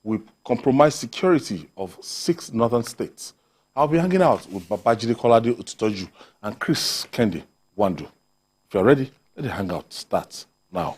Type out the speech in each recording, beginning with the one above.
will compromise security of 6 northern states. I'll be hanging out with Babajide Kolade Utitoju and Chris Kendi Wandu. If you're ready, let the hangout start now.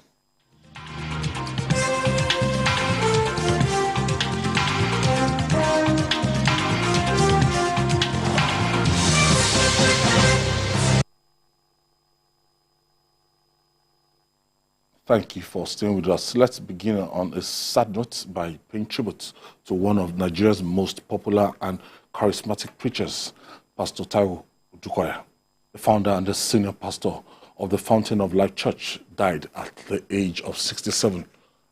Thank you for staying with us. Let's begin on a sad note by paying tribute to one of Nigeria's most popular and charismatic preachers, Pastor Taiwo Odukoya. The founder and the senior pastor of the Fountain of Life Church died at the age of 67,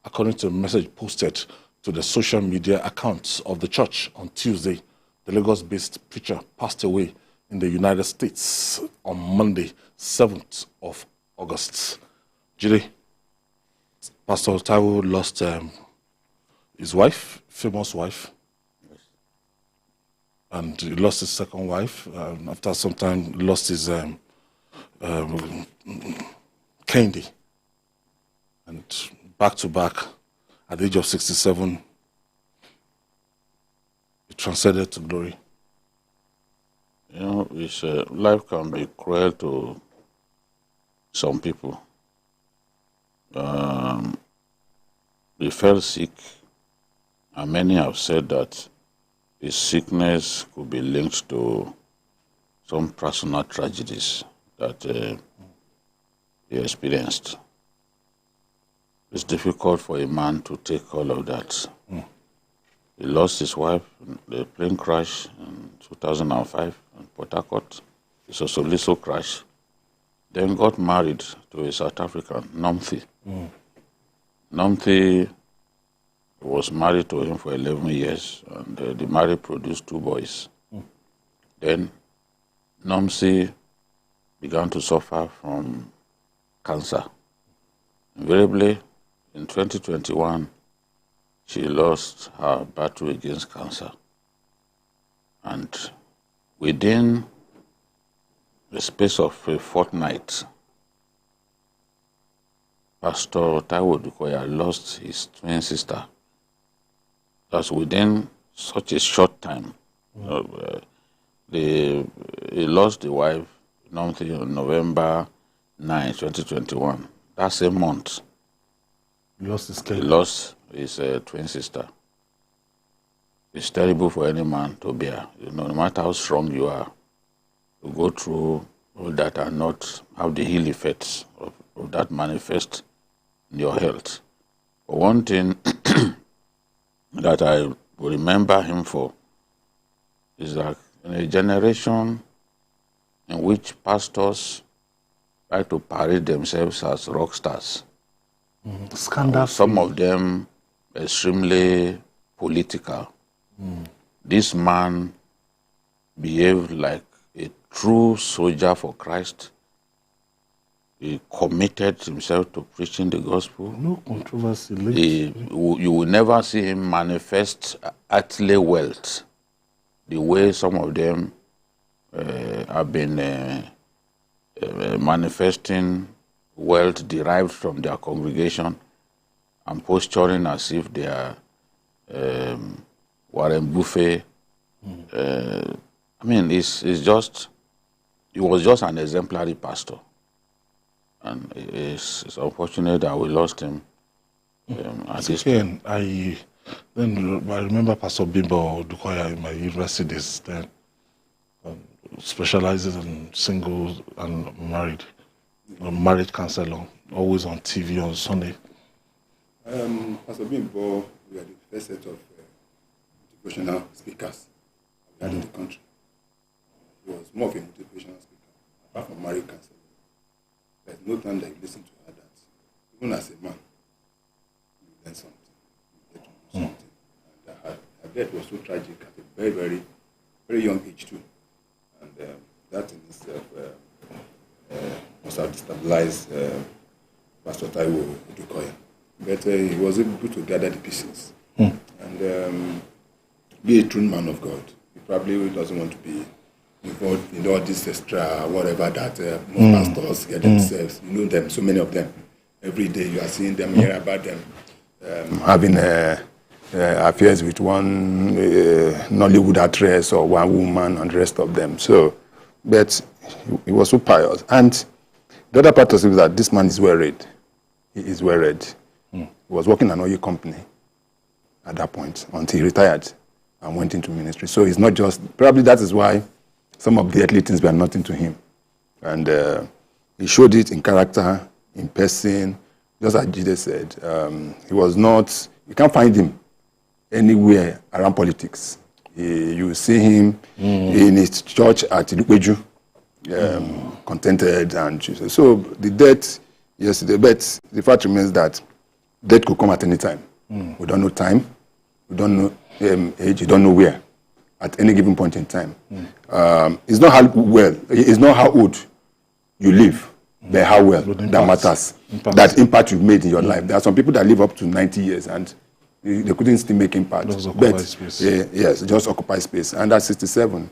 according to a message posted to the social media accounts of the church on Tuesday. The Lagos-based preacher passed away in the United States on Monday, 7th of August. Jide, Pastor Taiwo lost his wife, famous wife, yes. And he lost his second wife. After some time, lost his Kendi. And back to back, at the age of 67, he transcended to glory. You know, life can be cruel to some people. He fell sick, and many have said that his sickness could be linked to some personal tragedies that he experienced. It's difficult for a man to take all of that. He lost his wife in the plane crash in 2005 in Port Harcourt. It was a little crash. Then got married to a South African, Nomthi. Nomthi was married to him for 11 years, and the marriage produced 2 boys. Then Nomthi began to suffer from cancer. Invariably, in 2021, she lost her battle against cancer. And within the space of a fortnight, Pastor Taiwo Odukoya lost his twin sister. That's within such a short time. He lost the wife on November 9, 2021. That same month, He lost his he lost his twin sister. It's terrible for any man to bear. You know, no matter how strong you are, to go through all that and not have the ill effects of that manifest in your health. But one thing that I will remember him for is that in a generation in which pastors try to parade themselves as rock stars, some of them extremely political, this man behaved like a true soldier for Christ. He committed himself to preaching the gospel. No controversy. You will never see him manifest earthly wealth the way some of them have been manifesting wealth derived from their congregation and posturing as if they are Warren Buffett. I mean, he was just an exemplary pastor. And it's unfortunate that we lost him at this point. I remember Pastor Bimbo Odukoya in my university days, then specializes in singles and marriage counselor, always on TV on Sunday. Pastor Bimbo, we are the first set of motivational speakers we had in the country. He was more of a motivational speaker, apart from marriage counselor. There's no time that you listen to her that, even as a man, you learn something, you get to know something. And her death was so tragic at a very, very, very young age too. And that in itself must have destabilized Pastor Taiwo Odukoya. But he was able to gather the pieces and be a true man of God. He probably doesn't want to be involved in all this extra whatever that most pastors get themselves. You know them, so many of them. Every day you are seeing them, hear about them having affairs with one Nollywood actress or one woman and the rest of them. So, but he was so pious. And the other part of it is that this man is well read. He is well read. He was working in an oil company at that point until he retired and went into ministry. So it's not just, probably that is why some of the earthly things were nothing to him. And he showed it in character, in person. Just as Jide said, he was not, you can't find him anywhere around politics. You see him in his church at Ilupeju, contented. And so the death yesterday, but the fact remains that death could come at any time. We don't know time, we don't know age, you don't know where, at any given point in time. It's not how old you live, but how well that matters. That impact you've made in your life. There are some people that live up to 90 years and they couldn't still make impact. Yes, just occupy space. And at 67,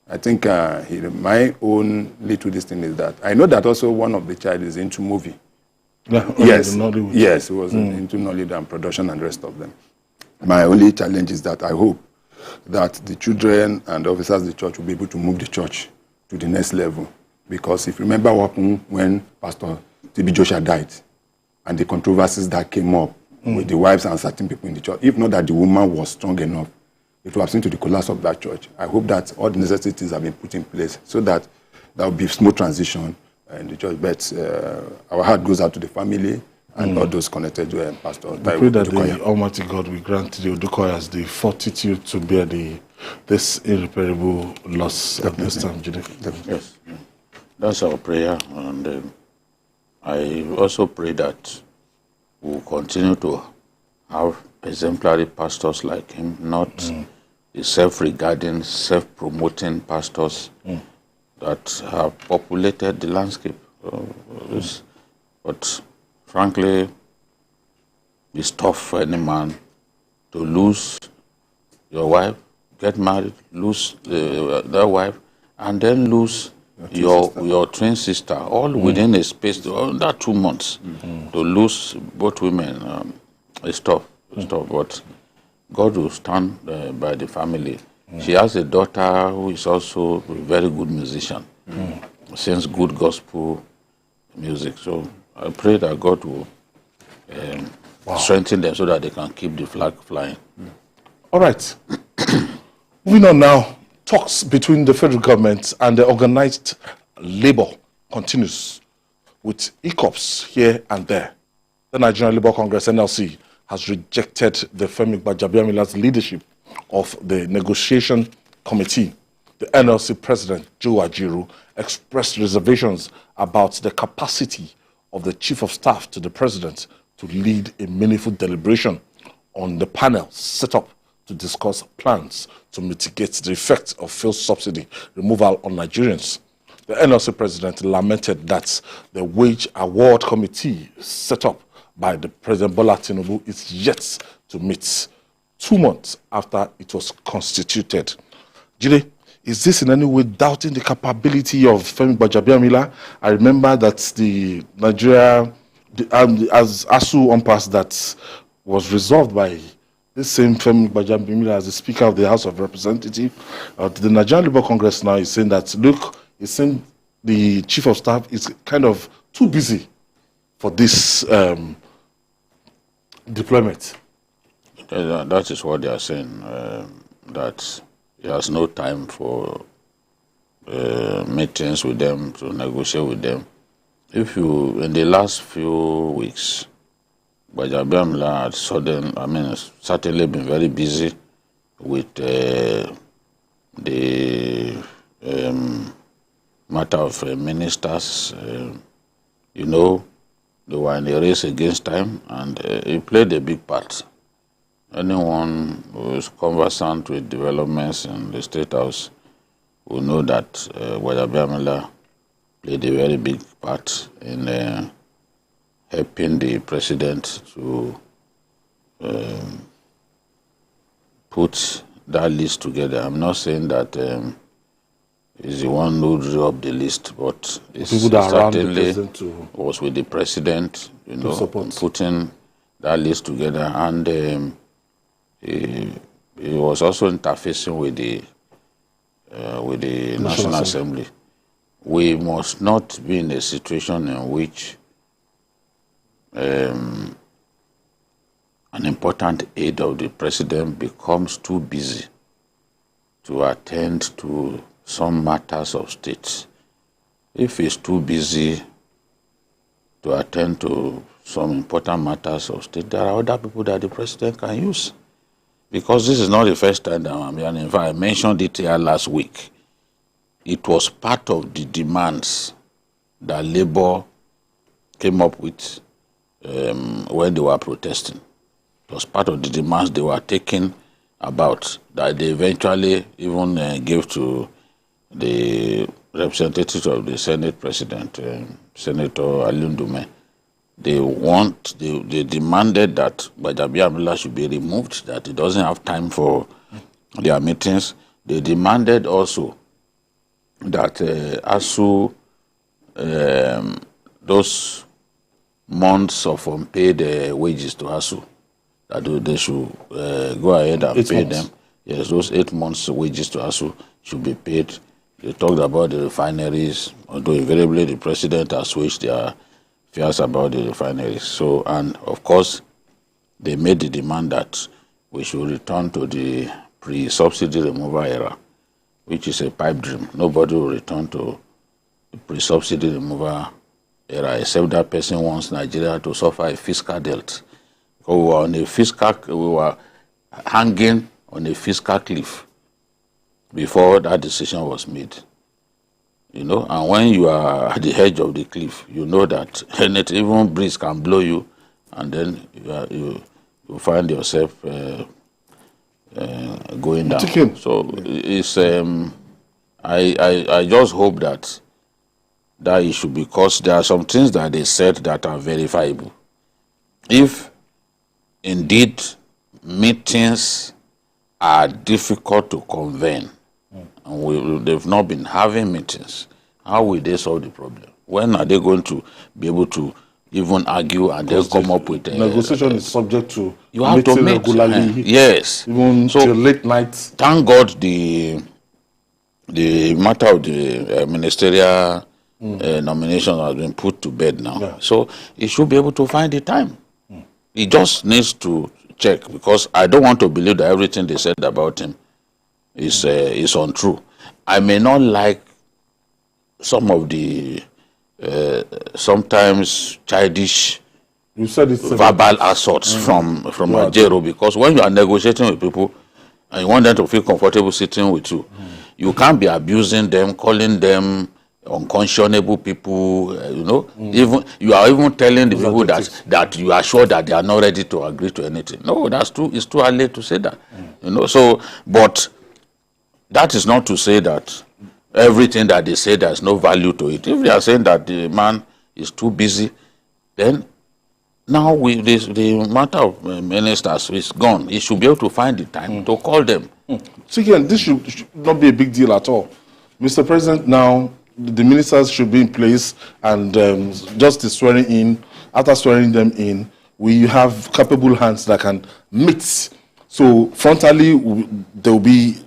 I think my own little this thing is that I know that also one of the child is into movie. Yes, he was into Nollywood and production and the rest of them. My only challenge is that I hope that the children and officers of the church will be able to move the church to the next level. Because if you remember what happened when Pastor T.B. Joshua died and the controversies that came up with the wives and certain people in the church, if not that the woman was strong enough, it would have seen to the collapse of that church. I hope that all the necessities have been put in place so that there will be smooth transition in the church. But our heart goes out to the family and all those connected to Pastor. We pray that the Almighty God will grant the Odukoyas the fortitude to bear this irreparable loss at this time, Jide. Yes, that's our prayer. And I also pray that we'll continue to have exemplary pastors like him, not the self-regarding, self-promoting pastors that have populated the landscape. But frankly, it's tough for any man to lose your wife, get married, lose their wife, and then lose your twin sister, all within a space of that 2 months. To lose both women, it's tough. It's tough, but God will stand by the family. She has a daughter who is also a very good musician, sings good gospel music. So I pray that God will strengthen them so that they can keep the flag flying. All right. Moving on now, talks between the federal government and the organized labor continues with hiccups here and there. The Nigerian Labour Congress, NLC, has rejected the Femi Gbajabiamila's leadership of the negotiation committee. The NLC president, Joe Ajiru, expressed reservations about the capacity of the chief of staff to the president to lead a meaningful deliberation on the panel set up to discuss plans to mitigate the effects of fuel subsidy removal on Nigerians. The NLC president lamented that the wage award committee set up by the President Bola Tinubu is yet to meet 2 months after it was constituted. Jide, is this in any way doubting the capability of Femi Gbajabiamila? I remember that the Nigeria, as ASU impasse that was resolved by this same Femi Gbajabiamila as the Speaker of the House of Representatives. The Nigerian Labour Congress now is saying that, look, it's saying the Chief of Staff is kind of too busy for this deployment. That is what they are saying, that he has no time for meetings with them, to negotiate with them. If you, in the last few weeks, Gbajabiamila had certainly been very busy with the matter of ministers. You know, they were in a race against time, and he played a big part. Anyone who is conversant with developments in the State House will know that Gbajabiamila played a very big part in helping the president to put that list together. I'm not saying that he's the one who drew up the list, but it certainly was with the president, you know, putting that list together. And was also interfacing with the National Assembly. We must not be in a situation in which an important aide of the president becomes too busy to attend to some matters of state. If he's too busy to attend to some important matters of state, there are other people that the president can use. Because this is not the first time that I'm here. In fact, I mentioned it here last week. It was part of the demands that Labour came up with when they were protesting. It was part of the demands they were taking about, that they eventually even gave to the representative of the Senate President, Senator Alundume. They demanded that Gbajabiamila should be removed, that he doesn't have time for their meetings. They demanded also that ASU, those months of unpaid wages to ASU, that they should go ahead and pay them. Yes, those 8 months wages to ASU should be paid. They talked about the refineries, although invariably the president has switched their fears about the refineries. So, and of course, they made the demand that we should return to the pre-subsidy removal era, which is a pipe dream. Nobody will return to the pre-subsidy removal era, except that person wants Nigeria to suffer a fiscal debt. We were hanging on a fiscal cliff before that decision was made. You know, and when you are at the edge of the cliff, you know that even breeze can blow you, and then you find yourself going down. So it's I just hope that issue, because there are some things that they said that are verifiable. If indeed meetings are difficult to convene, and they've not been having meetings, how will they solve the problem? When are they going to be able to even argue and then come up with negotiation is subject to you have to meet regularly. Yes, even till late nights. Thank God the matter of the ministerial nomination has been put to bed now. Yeah. So he should be able to find the time. He just needs to check, because I don't want to believe that everything they said about him is untrue. I may not like some of the sometimes childish verbal assaults from Ajero, because when you are negotiating with people and you want them to feel comfortable sitting with you, you can't be abusing them, calling them unconscionable people, even you are even telling the people that you are sure that they are not ready to agree to anything. No, that's too, it's too early to say that. So, but that is not to say that everything that they say, there's no value to it. If they are saying that the man is too busy, then now the matter of ministers is gone. He should be able to find the time to call them. So again, this should not be a big deal at all. Mr. President, now the ministers should be in place, and just the swearing in, after swearing them in, we have capable hands that can meet. So frontally, there will be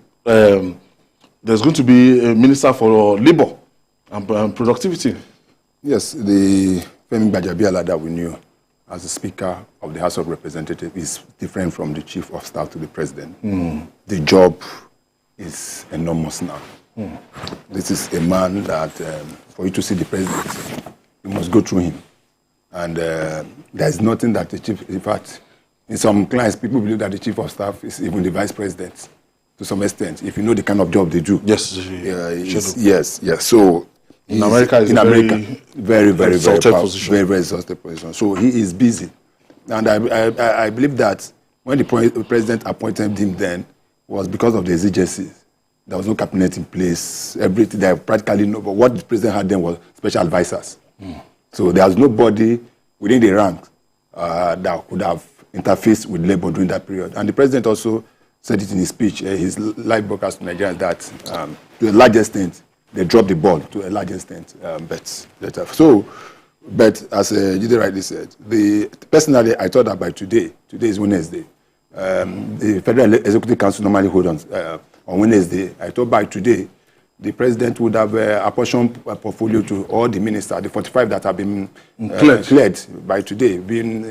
there's going to be a minister for labor and productivity. Yes, the Femi Gbajabiamila that we knew as the Speaker of the House of Representatives is different from the Chief of Staff to the President. The job is enormous now. This is a man that, for you to see the President, you must go through him. And there's nothing that the Chief, in fact, in some clients, people believe that the Chief of Staff is even the Vice President to some extent, if you know the kind of job they do. Yes. Yes. So in America, very powerful, very exhausted position. So he is busy, and I believe that when the president appointed him then was because of the exigencies. There was no cabinet in place. Everything there practically no. But what the president had then was special advisors. So there was nobody within the ranks that could have interfaced with labor during that period. And the president also said it in his speech, his live broadcast to Nigerians, that to a large extent, they dropped the ball to a large extent. But as Jide rightly said, personally, I thought that by today is Wednesday, the Federal Executive Council normally holds on Wednesday. I thought by today, the president would have apportioned a portfolio to all the ministers, the 45 that have been cleared by today, being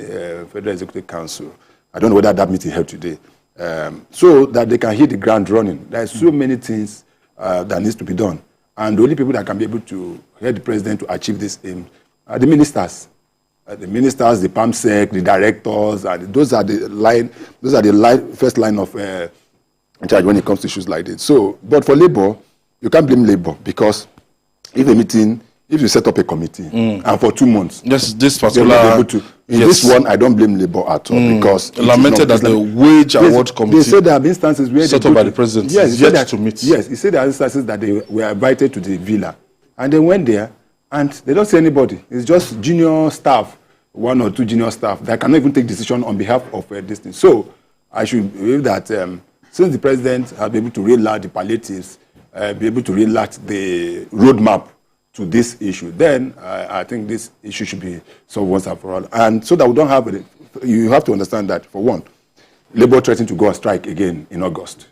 Federal Executive Council. I don't know whether that meeting held today. So that they can hit the ground running. There are so many things that needs to be done. And the only people that can be able to help the president to achieve this aim are the ministers. The ministers, the PAMSEC, the directors, and those are the first line of charge when it comes to issues like this. So, but for Labour, you can't blame Labour because if you set up a committee and for 2 months, this particular able to, this one, I don't blame Labour at all because lamented that the wage award committee. They said there have been instances where set up by the president. Yes, yet to meet. Yes, he said there are instances that they were invited to the villa and they went there and they don't see anybody. It's just junior staff, 1 or 2 junior staff that cannot even take decision on behalf of this thing. So I should believe that since the president has been able to relax the palliatives, be able to relax the roadmap to this issue, then I think this issue should be solved once and for all. And so that we don't have it, you have to understand that, for one, Labour threatened to go on strike again in August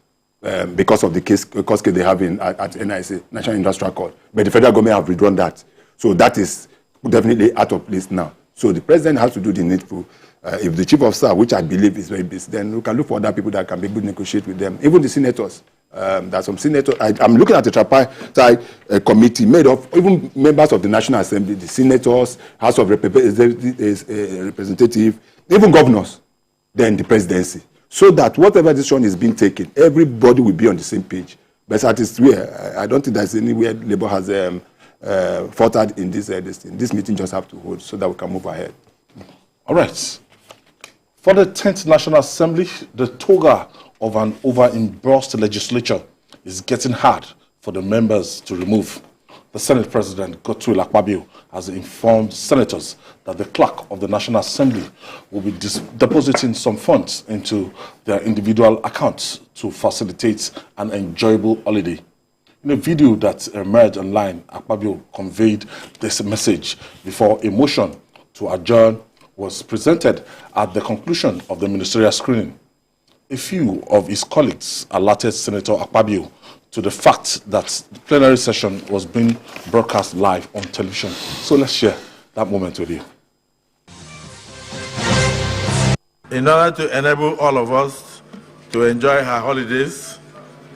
because of the case they have at NIC, National Industrial Court. But the federal government have withdrawn that. So that is definitely out of place now. So the president has to do the needful. If the chief of staff, which I believe is very busy, then we can look for other people that can be able to negotiate with them. Even the senators. There's some senators. I'm looking at the tripartite committee made of even members of the National Assembly, the senators, House of Representatives, even governors, then the presidency. So that whatever decision is being taken, everybody will be on the same page. But at least I don't think there's anywhere Labour has faltered in this thing. This meeting just have to hold so that we can move ahead. All right. For the 10th National Assembly, the toga of an over-engrossed legislature is getting hard for the members to remove. The Senate President, Godswill Akpabio, has informed senators that the clerk of the National Assembly will be depositing some funds into their individual accounts to facilitate an enjoyable holiday. In a video that emerged online, Akpabio conveyed this message before a motion to adjourn was presented at the conclusion of the ministerial screening. A few of his colleagues alerted Senator Akpabio to the fact that the plenary session was being broadcast live on television. So let's share that moment with you. In order to enable all of us to enjoy our holidays,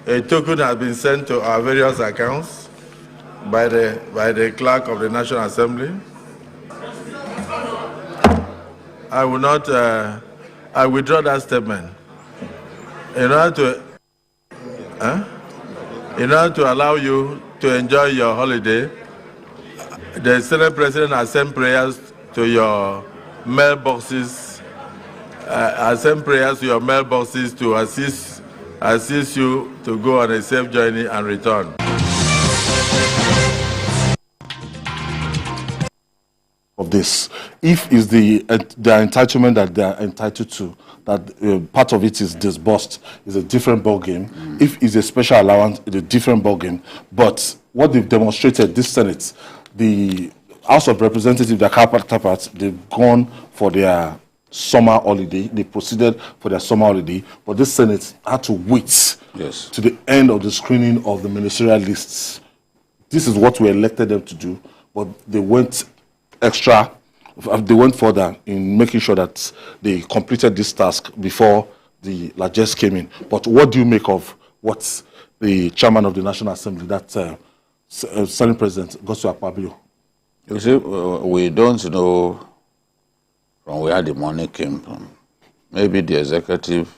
a token has been sent to our various accounts by the clerk of the National Assembly. I will not, I withdraw that statement. In order to allow you to enjoy your holiday, the Senate President has sent prayers to your mailboxes, to assist you to go on a safe journey and return. Of this, if is the entitlement that they are entitled to, that part of it is disbursed, is a different ball game. If it's a special allowance, it's a different ball game. But what they've demonstrated, this Senate, the House of Representatives, the counterparts, they've gone for their summer holiday. They proceeded for their summer holiday, but this Senate had to wait to the end of the screening of the ministerial lists. This is what we elected them to do, but they went extra. They went further in making sure that they completed this task before the largesse came in. But what do you make of what the chairman of the National Assembly, that Senate President, Godswill Akpabio? You see, we don't know from where the money came from. Maybe the executive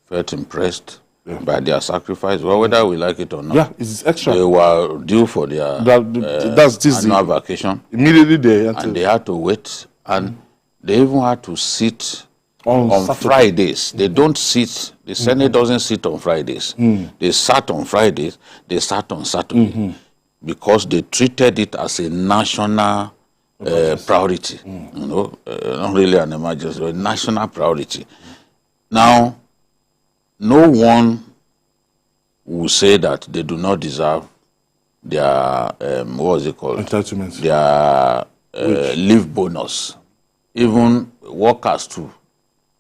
felt impressed by their sacrifice, well, whether we like it or not. Yeah, it's extra. They were due for their annual vacation. Immediately they entered. And they had to wait, and they even had to sit on Fridays. They don't sit, the Senate doesn't sit on Fridays. They sat on Fridays, they sat on Saturday, because they treated it as a national priority. You know, not really an emergency, but a national priority. Now, no one will say that they do not deserve their, what is it called? Entitlements. Their leave bonus. Even workers too.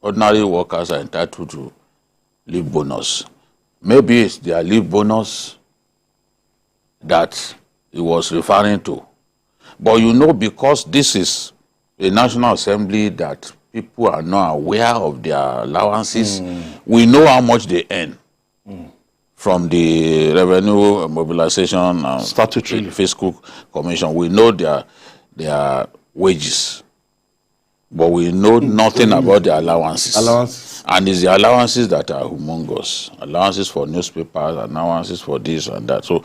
Ordinary workers are entitled to leave bonus. Maybe it's their leave bonus that he was referring to. But you know, because this is a National Assembly that people are not aware of their allowances, we know how much they earn from the Revenue Mobilization and Statutory Fiscal Commission. We know their wages, but we know nothing about their allowances. And it's the allowances that are humongous. Allowances for newspapers, allowances for this and that. So,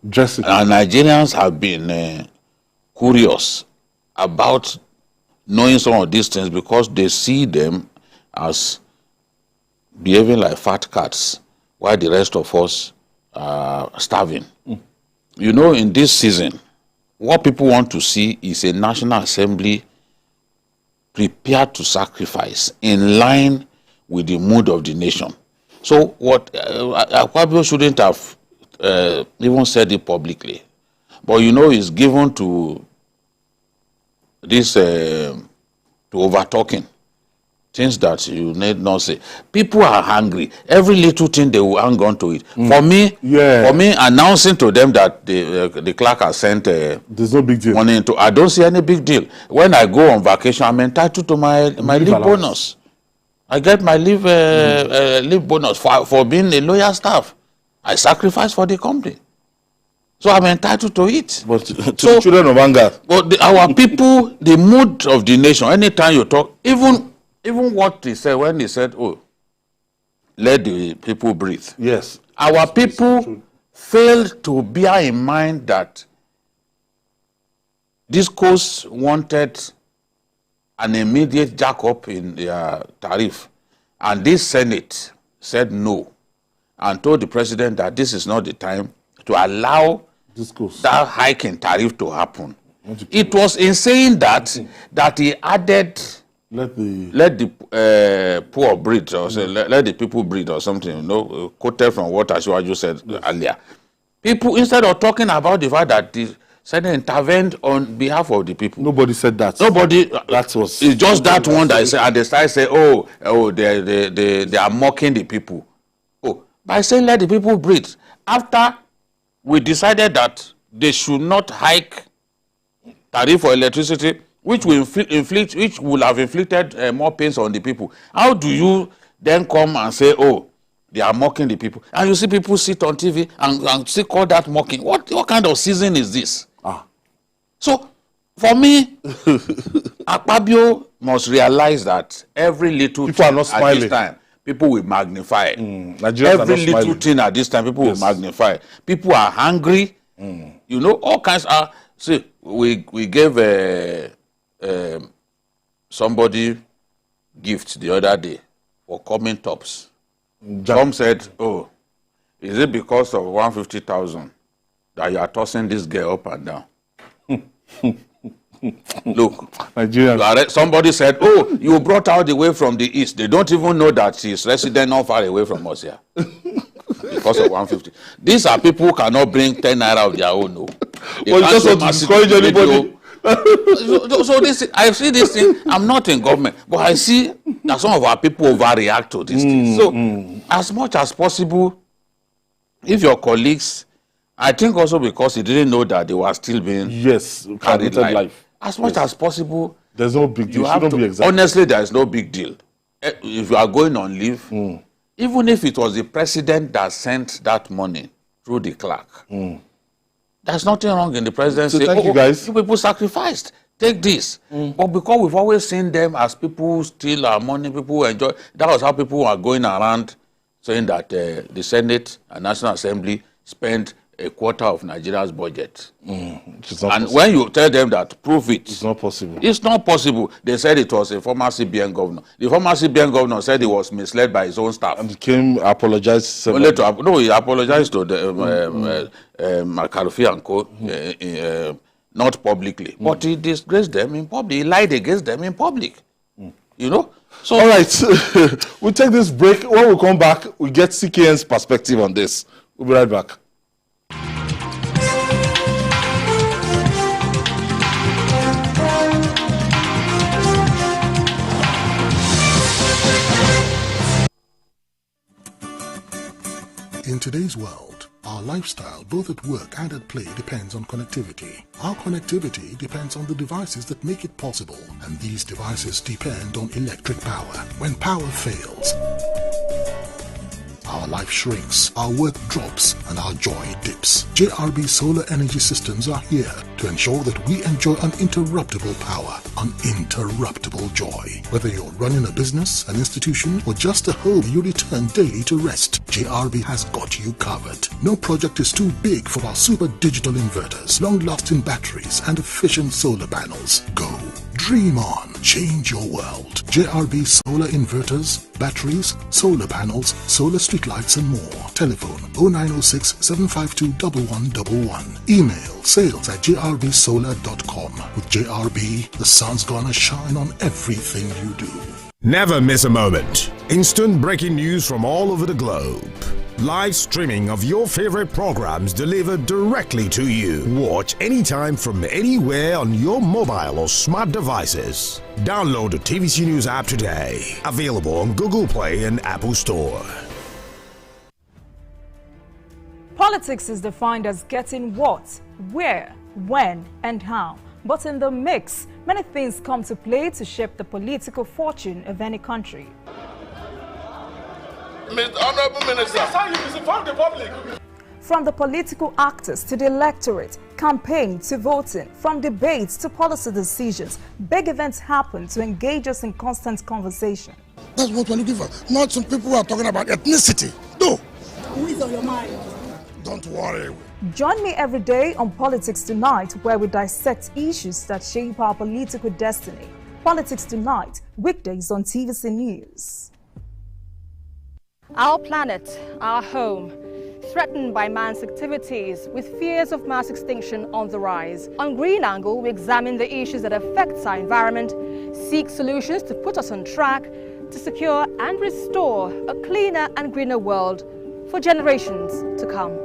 and Nigerians have been curious about knowing some of these things because they see them as behaving like fat cats while the rest of us are starving. You know, in this season, what people want to see is a National Assembly prepared to sacrifice in line with the mood of the nation. So what Akpabio shouldn't have even said it publicly, but you know, it's given to this to over-talking, things that you need not say. People are hungry. Every little thing they will hang on to it. For me, announcing to them that the clerk has sent there's no big deal money into, I don't see any big deal. When I go on vacation, I'm entitled to my leave bonus. I get my leave bonus for being a loyal staff. I sacrifice for the company. So I'm entitled to it. But to the children of anger. But our people, the mood of the nation, anytime you talk, even what he said when he said, oh, let the people breathe. Yes. Our people failed to bear in mind that this coast wanted an immediate jack-up in their tariff. And this Senate said no and told the president that this is not the time to allow that hike in tariff to happen. It was in saying that that he added let the poor breathe, or say, let the people breathe or something, you know, quoted from what Asiwaju said earlier. People, instead of talking about the fact that the Senate intervened on behalf of the people. Nobody said that. Nobody. That was. It's just that one that said, and they started saying, oh, they are mocking the people. Oh, by saying let the people breathe. After we decided that they should not hike tariff for electricity, which will have inflicted more pains on the people. How do you then come and say, oh, they are mocking the people? And you see people sit on TV and still call that mocking. What kind of season is this? So, for me, Akpabio must realize that every little people are not smiling. At this time, people will magnify. Every little thing at this time, people will magnify. People are hungry. You know, all kinds are. See, we gave somebody gift the other day for coming tops. Some said, oh, is it because of 150,000 that you are tossing this girl up and down? Look, somebody said, oh, you brought her the way from the east. They don't even know that she's resident not far away from us here. Because of 150. These are people who cannot bring 10 naira of their own. No. Well, just want to discourage anybody. So this, I see this thing. I'm not in government, but I see that some of our people overreact to this thing. So, as much as possible, if your colleagues, I think also because he didn't know that they were still being carried life. As much as possible, there's no big deal. Honestly, there is no big deal. If you are going on leave, even if it was the president that sent that money through the clerk, there's nothing wrong in the president saying, thank you guys. You people sacrificed. Take this. But because we've always seen them as people steal our money, people enjoy. That was how people are going around saying that the Senate and National Assembly spent a quarter of Nigeria's budget. And when you tell them that, prove it. It's not possible. It's not possible. They said it was a former CBN governor. The former CBN governor said he was misled by his own staff. And came apologized. No, he apologized to the Makarufi and co. Not publicly. But he disgraced them in public. He lied against them in public. You know? So, all right. We'll take this break. When we come back, we get CKN's perspective on this. We'll be right back. In today's world, our lifestyle, both at work and at play, depends on connectivity. Our connectivity depends on the devices that make it possible, and these devices depend on electric power. When power fails, our life shrinks, our work drops, and our joy dips. JRB Solar Energy Systems are here to ensure that we enjoy uninterruptible power, uninterruptible joy. Whether you're running a business, an institution, or just a home you return daily to rest, JRB has got you covered. No project is too big for our super digital inverters, long-lasting batteries, and efficient solar panels. Go. Dream on. Change your world. JRB solar inverters, batteries, solar panels, solar streetlights, and more. Telephone 0906 752 1111. Email sales@jrbsolar.com. With JRB, the sun's gonna shine on everything you do. Never miss a moment. Instant breaking news from all over the globe. Live streaming of your favorite programs delivered directly to you. Watch anytime from anywhere on your mobile or smart devices. Download the TVC News app today. Available on Google Play and Apple Store. Politics is defined as getting what, where, when, and how. But in the mix, many things come to play to shape the political fortune of any country. Honorable Minister, that's how you misinform the public. From the political actors to the electorate, campaign to voting, from debates to policy decisions, big events happen to engage us in constant conversation. That's what we're looking for. Not some people who are talking about ethnicity. No. Who is on your mind? Don't worry. Join me every day on Politics Tonight, where we dissect issues that shape our political destiny. Politics Tonight, weekdays on TVC News. Our planet, our home, threatened by man's activities with fears of mass extinction on the rise. On Green Angle, we examine the issues that affect our environment, seek solutions to put us on track to secure and restore a cleaner and greener world for generations to come.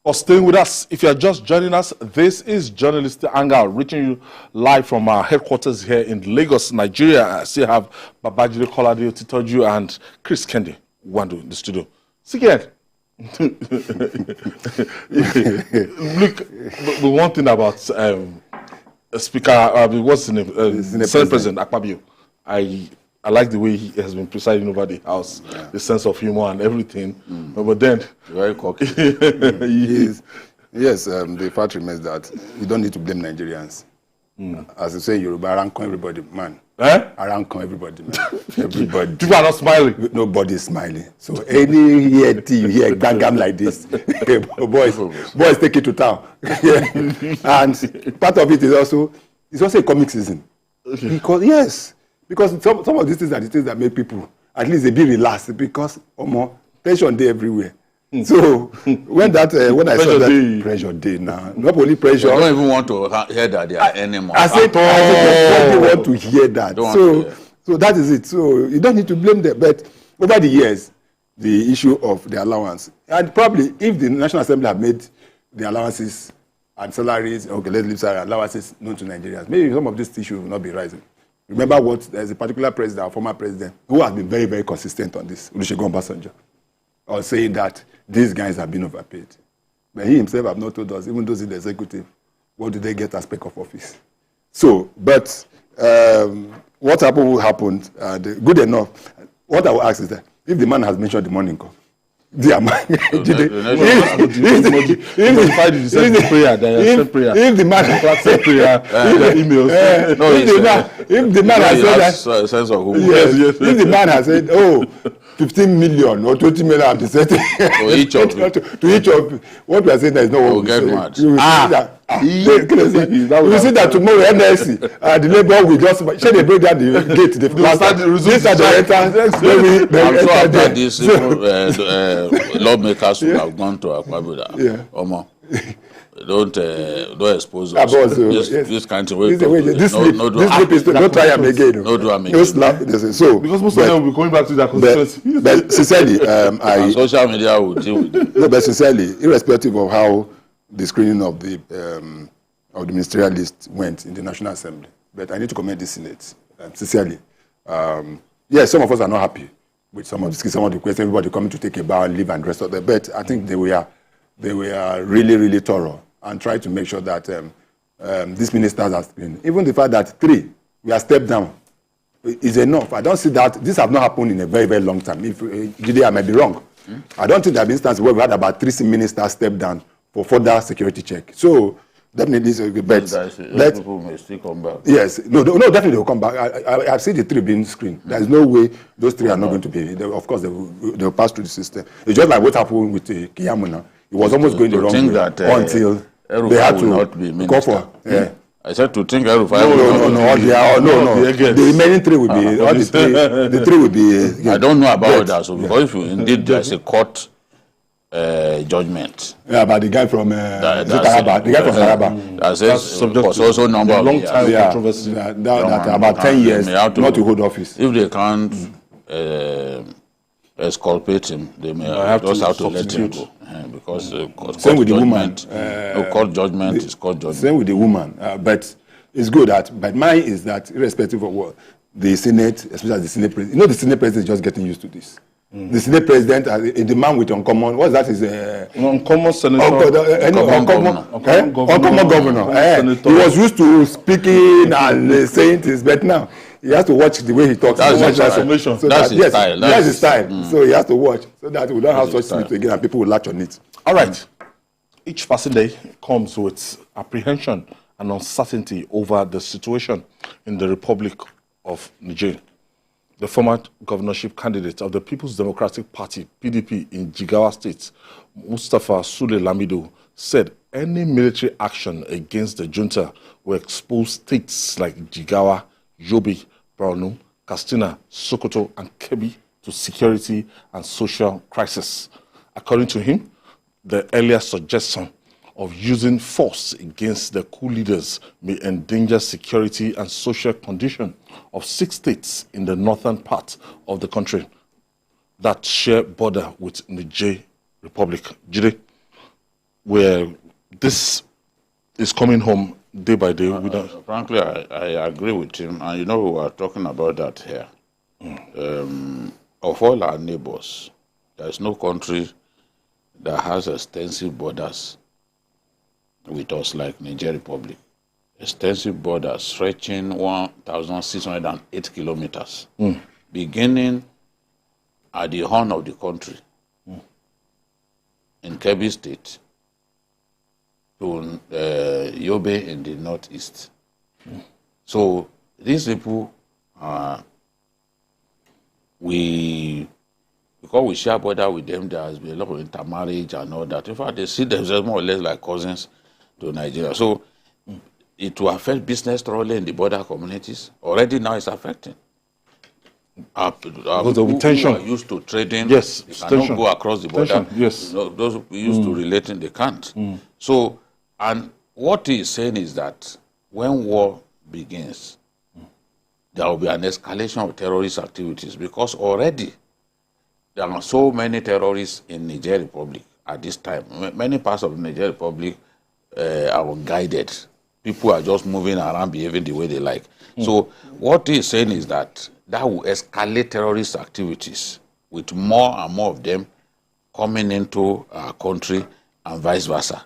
For staying with us, if you are just joining us, this is Journalist Hangout, reaching you live from our headquarters here in Lagos, Nigeria. I still have Babajide Kolade Otitoju and Chris Kendi Wandu in the studio. See again. Look, the one thing about Speaker, what's his name? Senate President Akpabio. I like the way he has been presiding over the House, the sense of humor and everything. But then... Very cocky. Yes, the fact remains that you don't need to blame Nigerians. As you say in Yoruba, around everybody, man. Around everybody, man. Everybody. People are not smiling. Nobody is smiling. So any you hear gam like this, boys take it to town. And part of it is also a comic season. Because, yes. Because some of these things are the things that make people at least a bit relaxed because tension day everywhere. So when I saw that pressure day now, not only pressure. I don't even want to hear that they are anymore. I said they want to hear that. So that is it. So you don't need to blame them. But over the years, the issue of the allowance, and probably if the National Assembly had made the allowances and salaries, let's leave salary allowances known to Nigerians, maybe some of these issues will not be rising. Remember there's a particular president, our former president, who has been very, very consistent on this, Olusegun Obasanjo, on saying that these guys have been overpaid. But he himself have not told us, even those in the executive, what do they get as spec of office? So, but what happened, good enough. What I will ask is that if the man has mentioned the money income, if the man has said, oh, 15 million or 20 million I'm deciding to each of what we are saying that is not what we say. You will see that tomorrow NSC, the labor will just shall they break down the gate, the lawmakers who have gone to Akwabuda. don't expose us. This kind of way. This slip is don't try them again. No do them again. No slap. So because most of them will be going back to their constituency. But sincerely, social media will deal with it. No, but sincerely, irrespective of how the screening of the ministerial list went in the National Assembly, but I need to commend the Senate sincerely. Yes, some of us are not happy with some of the questions. Everybody coming to take a bow and leave and rest of the. But I think they were really, really thorough and tried to make sure that these ministers are screened. Even the fact that 3 we are stepped down is enough. I don't see that this have not happened in a very, very long time. If Jide, I might be wrong. I don't think there have been instances where we had about 3 ministers step down for further security check. So definitely, it's a good bet. People may still come back. Yes, no, definitely they'll come back. I've seen the 3 being screened. There is no way those 3 are not going to be. Of course, they'll pass through the system. It's just like what happened with Kiyamuna. It was almost going the wrong way until they had to go for. Yeah. I said to think Erufai no. The remaining 3 will be all the 3 will be. I don't know about that. So because if indeed there's a court judgment. Yeah, about the guy from Taraba. The guy from Taraba. That says was also number of long time controversy. That about 10 years not to hold office. If they can't exculpate him, they may just have to let him go. Because same with the woman. Court judgment is court judgment. Same with the woman. But it's good but mine is that irrespective of what the Senate, especially the Senate president, the Senate president is just getting used to this. The Senate president, the man with uncommon, what's that? Is uncommon senator, uncommon governor. He was used to speaking and saying things, but now he has to watch the way he talks. That's his style. So that's his style. That's his style. So he has to watch so that we don't have such slips again and people will latch on it. All right. Each passing day comes with apprehension and uncertainty over the situation in the Republic of Niger. The former governorship candidate of the People's Democratic Party, PDP, in Jigawa State, Mustapha Sule Lamido, said any military action against the junta will expose states like Jigawa, Yobe, Borno, Katsina, Sokoto, and Kebbi to security and social crisis. According to him, the earlier suggestion of using force against the coup leaders may endanger security and social condition of 6 states in the northern part of the country that share border with Niger Republic. Jide, where this is coming home day by day. Frankly, I agree with him. And we are talking about that here. Of all our neighbors, there is no country that has extensive borders with us like Niger Republic. Extensive borders stretching 1,608 kilometers, beginning at the horn of the country in Kebbi State to Yobe in the northeast. So these people, because we share border with them, there has been a lot of intermarriage and all that. In fact, they see themselves more or less like cousins to Nigeria. So it will affect business thoroughly in the border communities. Already now it's affecting. Our people tension. Who are used to trading, yes, they cannot go across the border. Yes. Those who used to relating, they can't. So, and what he is saying is that when war begins, there will be an escalation of terrorist activities because already there are so many terrorists in Niger Republic at this time. Many parts of the Niger Republic are guided. People are just moving around, behaving the way they like. So what he's saying is that will escalate terrorist activities with more and more of them coming into our country and vice versa.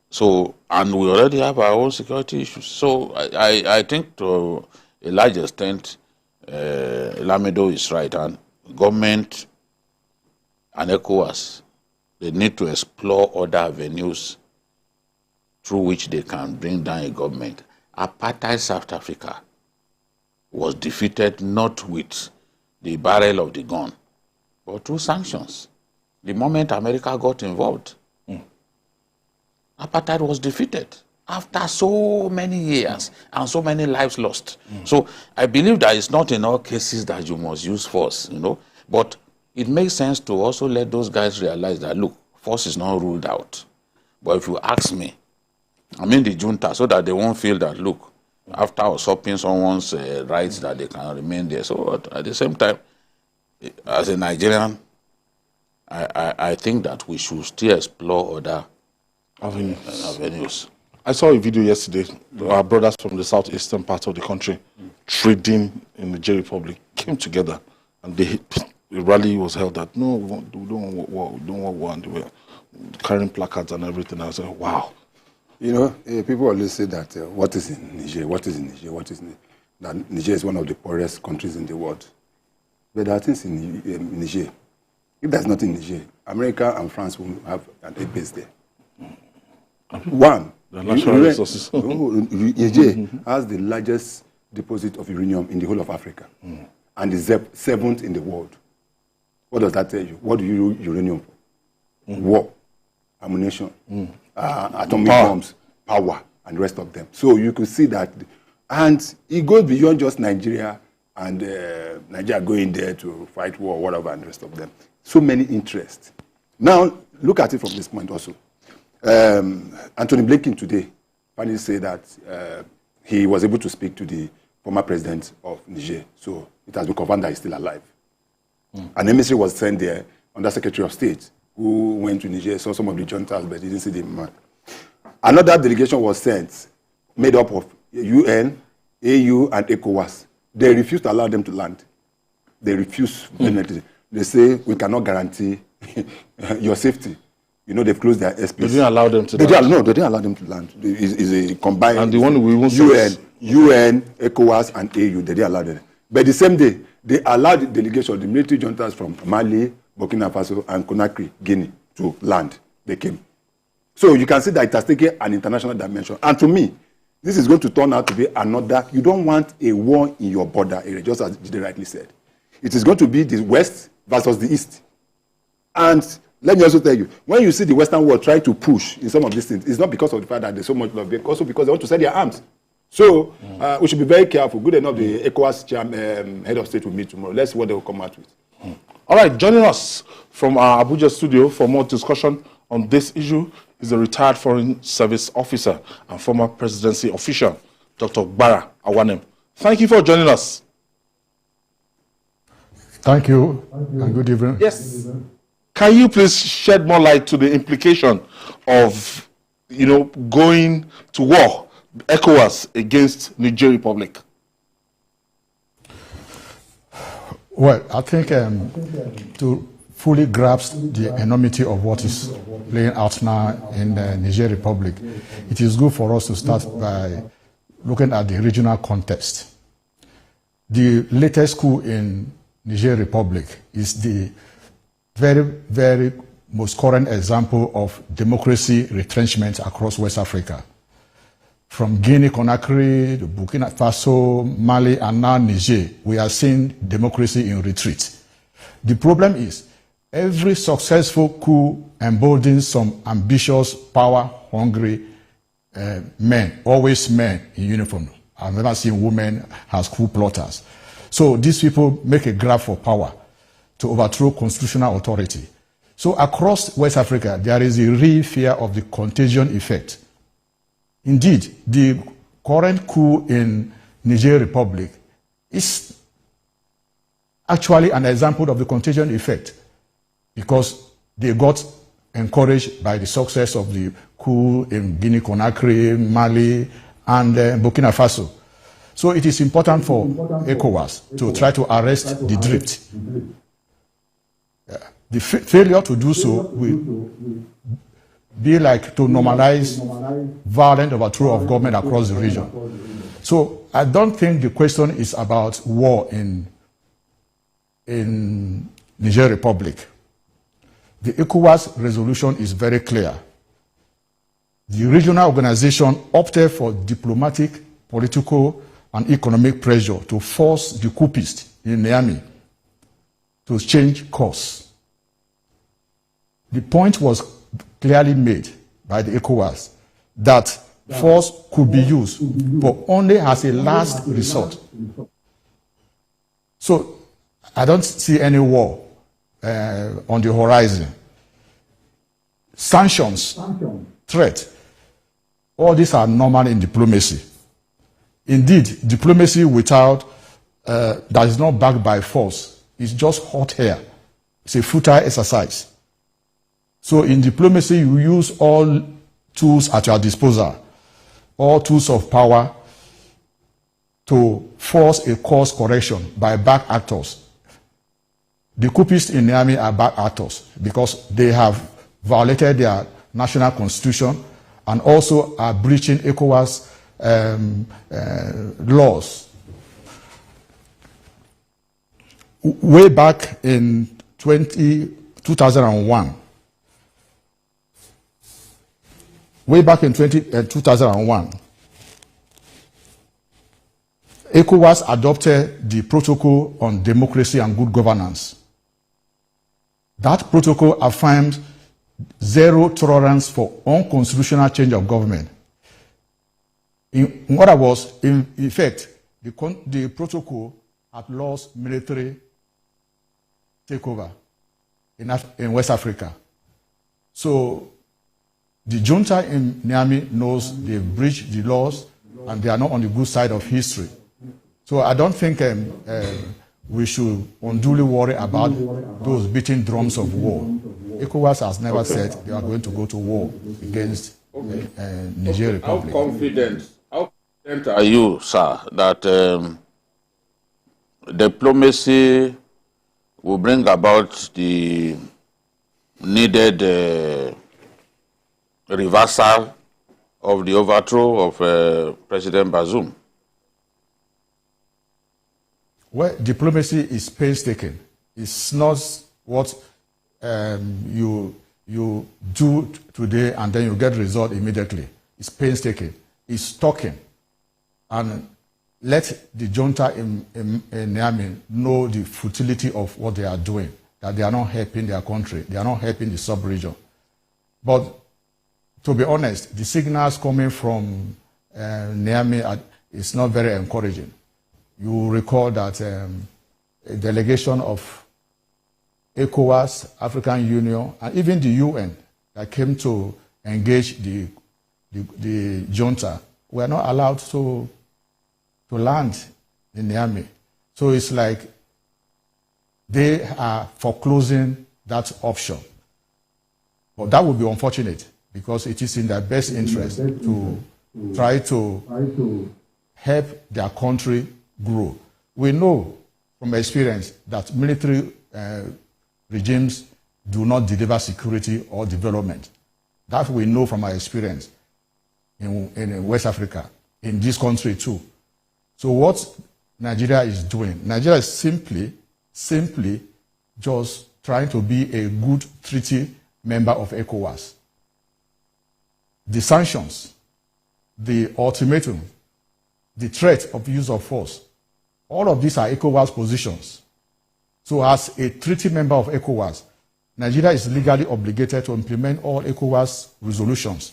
So, and we already have our own security issues. So I think to a large extent, Lamido is right, and government and ECOWAS, they need to explore other avenues through which they can bring down a government. Apartheid South Africa was defeated not with the barrel of the gun, but through sanctions. The moment America got involved, apartheid was defeated after so many years and so many lives lost. So I believe that it's not in all cases that you must use force, but it makes sense to also let those guys realize that, look, force is not ruled out. But if you ask me, I mean the junta, so that they won't feel that, look, after usurping someone's rights, that they can remain there. So at the same time, as a Nigerian, I think that we should still explore other avenues. I saw a video yesterday. Our brothers from the southeastern part of the country, trading in the Niger Republic, came together, and the rally was held that no, we don't want war, we don't want war, and they were carrying placards and everything. I said, wow. You know, people always say that what is in Niger, what is in Niger, what is in Niger. That Niger is one of the poorest countries in the world. But there are things in Niger. If there's nothing in Niger, America and France will have an air base there. One, the natural resources. Niger has the largest deposit of uranium in the whole of Africa, and is 7th in the world. What does that tell you? What do you use uranium for? War, ammunition, atomic bombs, power, and the rest of them. So you could see that, and it goes beyond just Nigeria and Nigeria going there to fight war, whatever, and the rest of them. So many interests. Now, look at it from this point also. Anthony Blinken today finally said that he was able to speak to the former president of Niger. So it has been confirmed that he's still alive. An emissary was sent there, under Secretary of State, who went to Niger, saw some of the juntas, but didn't see the man. Another delegation was sent, made up of UN, AU, and ECOWAS. They refused to allow them to land. They refused. They say, we cannot guarantee your safety. You know, they've closed their airspace. They didn't allow them to land. No, they didn't allow them to land. It's a combined... And the one we won't UN, ECOWAS, and AU, they didn't allow them. But the same day, they allowed the delegation, the military juntas from Mali, Burkina Faso, and Conakry, Guinea, to land. They came. So you can see that it has taken an international dimension. And to me, this is going to turn out to be another... You don't want a war in your border area, just as Jide rightly said. It is going to be the West versus the East. And let me also tell you, when you see the Western world trying to push in some of these things, it's not because of the fact that there's so much love, but also because they want to sell their arms. So we should be very careful. Good enough, the ECOWAS head of state will meet tomorrow. Let's see what they will come out with. All right, joining us from our Abuja studio for more discussion on this issue is a retired Foreign Service officer and former presidency official, Dr. Gbara Awanem. Thank you for joining us. Thank you, and good evening. Yes. Can you please shed more light to the implication of, going to war, ECOWAS against Niger Republic? Well, I think to fully grasp the enormity of what is playing out now in the Niger Republic, it is good for us to start by looking at the regional context. The latest coup in Niger Republic is the very, very most current example of democracy retrenchment across West Africa. From Guinea, Conakry, Burkina Faso, Mali, and now Niger, we are seeing democracy in retreat. The problem is, every successful coup emboldens some ambitious, power-hungry men, always men in uniform. I've never seen women as coup plotters. So these people make a grab for power to overthrow constitutional authority. So across West Africa, there is a real fear of the contagion effect. Indeed, the current coup in Niger Republic is actually an example of the contagion effect because they got encouraged by the success of the coup in Guinea, Conakry, Mali, and Burkina Faso. So it is important for ECOWAS to try to arrest the drift. The failure to do so will be like to normalize violent overthrow of government across the region. So I don't think the question is about war in Niger Republic. The ECOWAS resolution is very clear. The regional organization opted for diplomatic, political, and economic pressure to force the coupists in Niamey to change course. The point was clearly made by the ECOWAS that force could be used, but only as a last resort. So I don't see any war on the horizon. Sanctions, threat. All these are normal in diplomacy. Indeed, diplomacy without that is not backed by force is just hot air. It's a futile exercise. So in diplomacy, you use all tools at your disposal, all tools of power to force a course correction by bad actors. The coupists in Niamey are bad actors because they have violated their national constitution and also are breaching ECOWAS laws. Way back in 2001, ECOWAS adopted the Protocol on Democracy and Good Governance. That protocol affirms zero tolerance for unconstitutional change of government. In other words, in effect, the protocol had lost military takeover in West Africa. So the junta in Niamey knows they breached the laws and they are not on the good side of history. So I don't think we should unduly worry about those beating drums of war. ECOWAS has never said they are going to go to war against Niger Republic. How confident are you, sir, that diplomacy will bring about the needed reversal of the overthrow of President Bazoum? Well, diplomacy is painstaking. It's not what you do today and then you get result immediately. It's painstaking. It's talking. And let the junta in Niamey know the futility of what they are doing, that they are not helping their country, they are not helping the sub-region. But to be honest, the signals coming from Niamey is not very encouraging. You recall that a delegation of ECOWAS, African Union, and even the UN that came to engage the junta were not allowed to land in Niamey. So it's like they are foreclosing that option. But that would be unfortunate because it is in their best interest to try to help their country grow. We know from experience that military regimes do not deliver security or development. That we know from our experience in West Africa, in this country too. So what Nigeria is doing, Nigeria is simply just trying to be a good treaty member of ECOWAS. The sanctions, the ultimatum, the threat of use of force, all of these are ECOWAS positions. So as a treaty member of ECOWAS, Nigeria is legally obligated to implement all ECOWAS resolutions.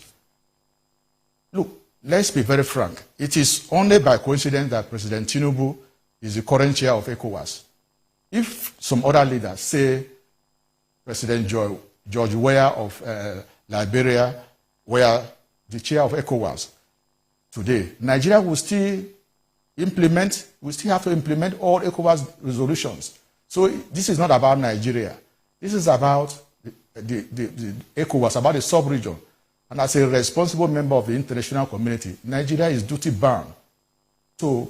Look, let's be very frank. It is only by coincidence that President Tinubu is the current chair of ECOWAS. If some other leaders, say President George Weah of Liberia, were the chair of ECOWAS today, Nigeria will still have to implement all ECOWAS resolutions. So this is not about Nigeria. This is about the ECOWAS, about the sub-region. And as a responsible member of the international community, Nigeria is duty-bound to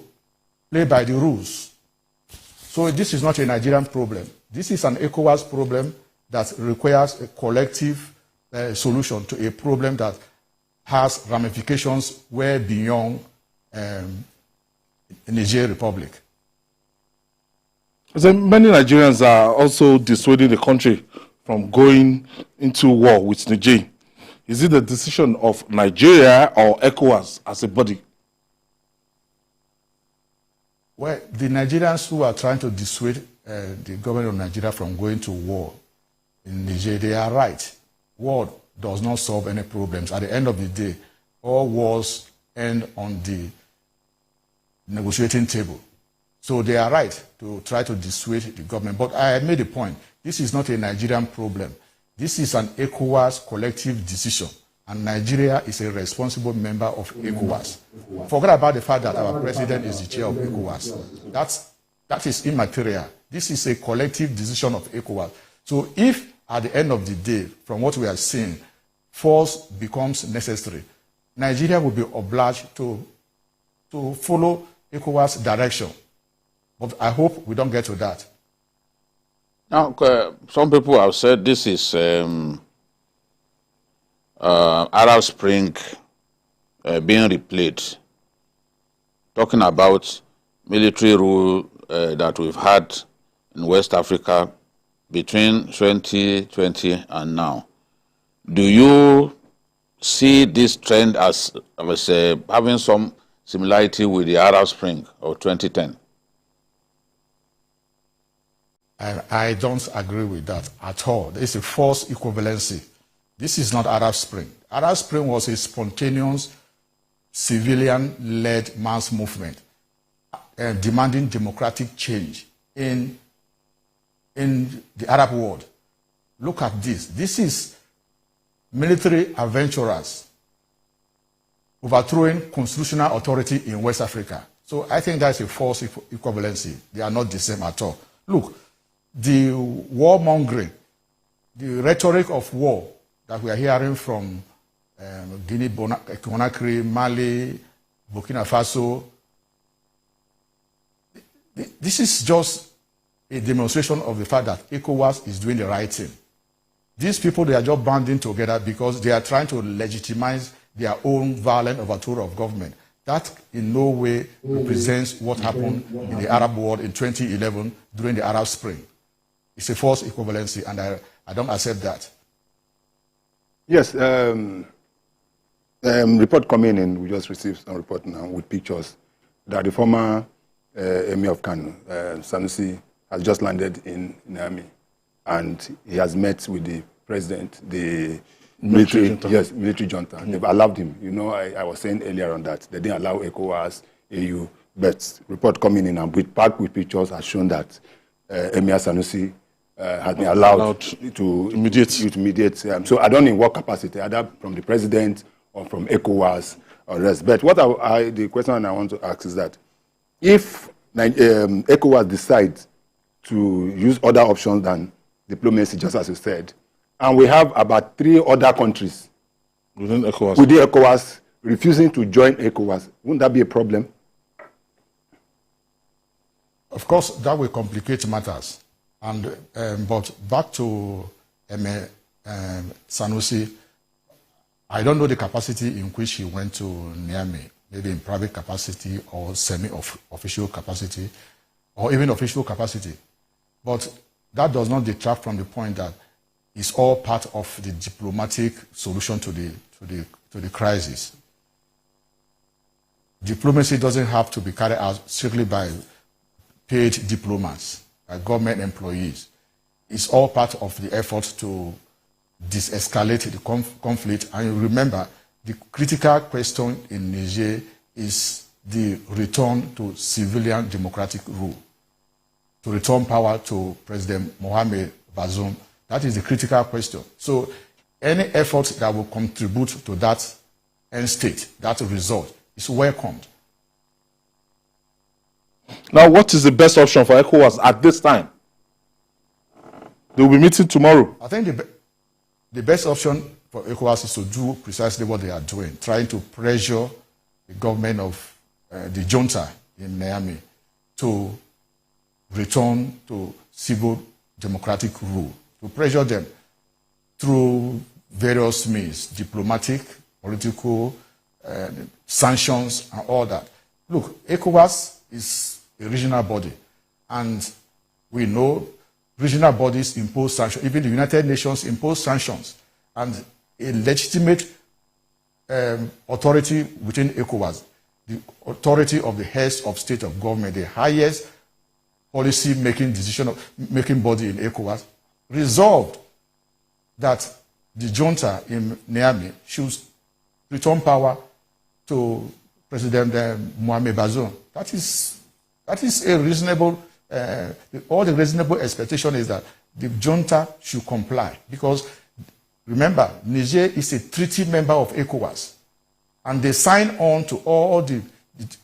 play by the rules. So this is not a Nigerian problem. This is an ECOWAS problem that requires a collective solution to a problem that has ramifications way beyond Niger Republic. Many Nigerians are also dissuading the country from going into war with Niger. Is it the decision of Nigeria or ECOWAS as a body? Well, the Nigerians who are trying to dissuade the government of Nigeria from going to war in Niger, they are right. War does not solve any problems. At the end of the day, all wars end on the negotiating table. So they are right to try to dissuade the government. But I made a point. This is not a Nigerian problem. This is an ECOWAS collective decision and Nigeria is a responsible member of ECOWAS. Forget about the fact that our president is the chair of ECOWAS. That is immaterial. This is a collective decision of ECOWAS. So if at the end of the day, from what we are seeing, force becomes necessary, Nigeria will be obliged to follow ECOWAS direction. But I hope we don't get to that. Now, some people have said this is Arab Spring being replayed, talking about military rule that we've had in West Africa between 2020 and now. Do you see this trend as having some similarity with the Arab Spring of 2010? I don't agree with that at all. There is a false equivalency. This is not Arab Spring. Arab Spring was a spontaneous, civilian-led mass movement demanding democratic change in the Arab world. Look at this. This is military adventurers overthrowing constitutional authority in West Africa. So I think that's a false equivalency. They are not the same at all. Look, the warmongering, the rhetoric of war that we are hearing from Guinea, Conakry, Mali, Burkina Faso, this is just a demonstration of the fact that ECOWAS is doing the right thing. These people, they are just banding together because they are trying to legitimize their own violent overthrow of government. That in no way represents what happened in the Arab world in 2011 during the Arab Spring. It's a false equivalency, and I don't accept that. Yes, report coming in, we just received some report now with pictures that the former Emir of Kano, Sanusi, has just landed in Niamey, and he has met with the president, the military junta. Yes, military junta. Mm-hmm. They've allowed him. You know, I was saying earlier on that they didn't allow ECOWAS, AU, but report coming in and with pictures has shown that Emir Sanusi has been allowed to mediate. So I don't know in what capacity, either from the president or from ECOWAS or rest. But what the question I want to ask is that if ECOWAS decides to use other options than diplomacy, just as you said, and we have about 3 other countries within ECOWAS refusing to join ECOWAS, wouldn't that be a problem? Of course, that will complicate matters. And but back to Sanusi, I don't know the capacity in which he went to Niamey, maybe in private capacity or semi-official capacity, or even official capacity. But that does not detract from the point that it's all part of the diplomatic solution to the crisis. Diplomacy doesn't have to be carried out strictly by paid diplomats, by government employees. It's all part of the effort to de-escalate the conflict. And remember, the critical question in Niger is the return to civilian democratic rule, to return power to President Mohamed Bazoum. That is the critical question. So any effort that will contribute to that end state, that result, is welcomed. Now, what is the best option for ECOWAS at this time? They will be meeting tomorrow. I think the best option for ECOWAS is to do precisely what they are doing, trying to pressure the government of the junta in Niamey to return to civil democratic rule, to pressure them through various means, diplomatic, political, sanctions, and all that. Look, ECOWAS is a regional body, and we know regional bodies impose sanctions. Even the United Nations impose sanctions, and a legitimate authority within ECOWAS, the authority of the heads of state of government, the highest policy-making body in ECOWAS, resolved that the junta in Niamey should return power to President Mohamed Bazoum. That is a reasonable, all the reasonable expectation is that the junta should comply, because Remember, Niger is a treaty member of ECOWAS, and they sign on to all the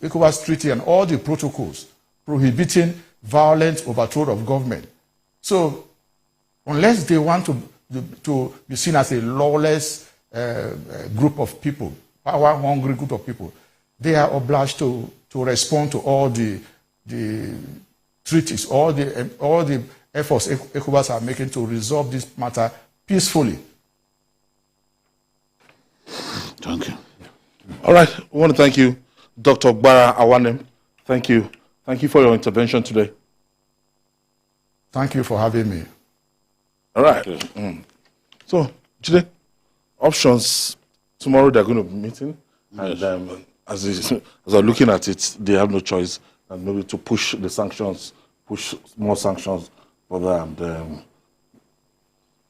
ECOWAS treaty and all the protocols prohibiting violent overthrow of government. So, unless they want to be seen as a lawless group of people, power-hungry group of people, they are obliged to respond to all the treaties, all the efforts ECOWAS are making to resolve this matter peacefully. Thank you. All right, I want to thank you, Dr. Ogbara Awanem. Thank you. Thank you for your intervention today. Thank you for having me. All right. So, Jide, options, tomorrow they're going to be meeting. Yes. And as I'm looking at it, they have no choice than maybe to push the sanctions, push more sanctions for them.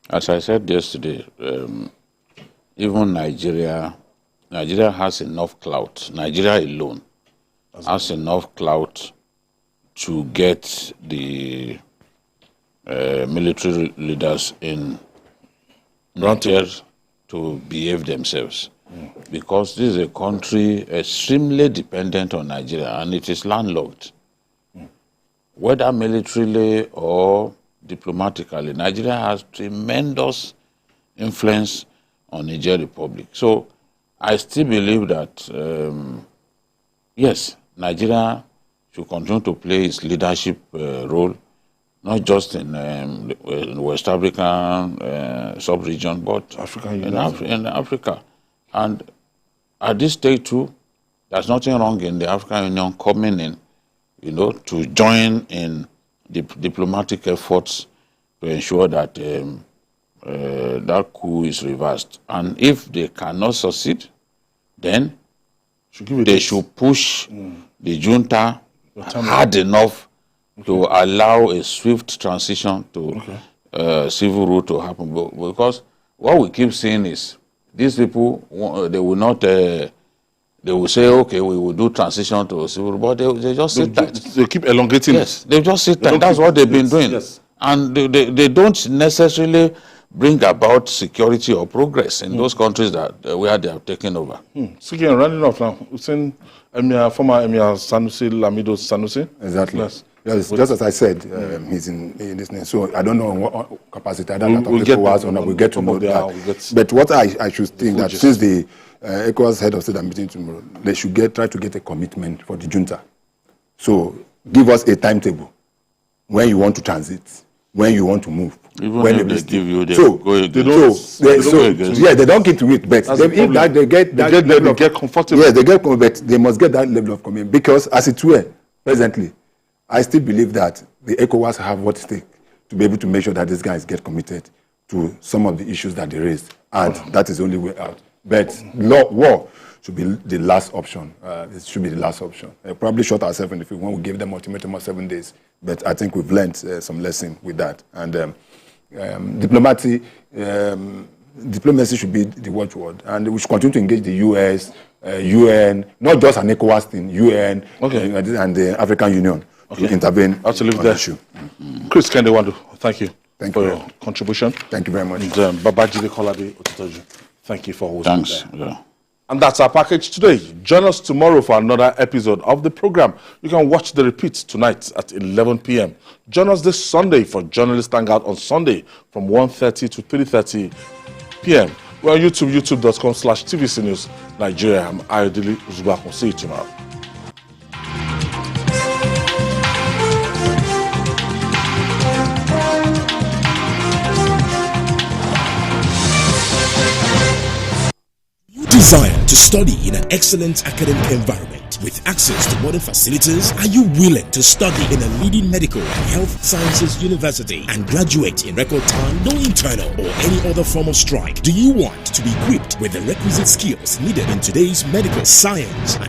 As I said yesterday, even Nigeria has enough clout. Nigeria alone has enough clout to get the military leaders in Niger to behave themselves. Because this is a country extremely dependent on Nigeria, and it is landlocked. Whether militarily or diplomatically, Nigeria has tremendous influence on Niger Republic. So I still believe that, yes, Nigeria should continue to play its leadership role, not just in West African sub-region, but in Africa. And at this stage too, there's nothing wrong in the African Union coming in, to join in the diplomatic efforts to ensure that that coup is reversed. And if they cannot succeed, then they should push the junta hard enough to allow a swift transition to civil rule to happen. Because what we keep seeing is these people, they will not, they will say, okay, we will do transition to civil rule, but they just sit tight. They keep elongating it. They just sit tight. That's what they've been doing. Yes. And they don't necessarily bring about security or progress in those countries that where they have taken over. So again, rounding off now, we've seen former Emir Sanusi, Lamido Sanusi. Exactly. Yes, just as I said, he's in listening. So I don't know what capacity that we'll get to know that. But what I should think that since the ECOWAS head of state are meeting tomorrow, they should try to get a commitment for the junta. So give us a timetable when you want to transit, when you want to move. Even when if they give you, they don't get to it, but they get comfortable. Yeah, but they must get that level of commitment because, as it were, presently, I still believe that the ECOWAS have what it takes to be able to make sure that these guys get committed to some of the issues that they raised, and that is the only way out. But war should be the last option. It should be the last option. Probably short ourselves if we want to give them ultimatum of 7 days. But I think we've learned some lesson with that. And diplomacy should be the watchword, and we should continue to engage the US, UN, not just an ECOWAS thing, UN, and the African Union to intervene on the issue. Chris Kendewandu, thank you for your contribution. Thank you very much. And Babajide Kolade Otitoju, thank you for hosting. Thanks. Yeah. And that's our package today. Join us tomorrow for another episode of the program. You can watch the repeat tonight at 11 p.m. Join us this Sunday for Journalist Hangout on Sunday from 1:30 to 3:30 p.m. We're on YouTube, youtube.com/TVC News Nigeria. I'm Ayodele Uzubakun. See you tomorrow. Desire to study in an excellent academic environment with access to modern facilities? Are you willing to study in a leading medical and health sciences university and graduate in record time, no internal or any other form of strike? Do you want to be equipped with the requisite skills needed in today's medical science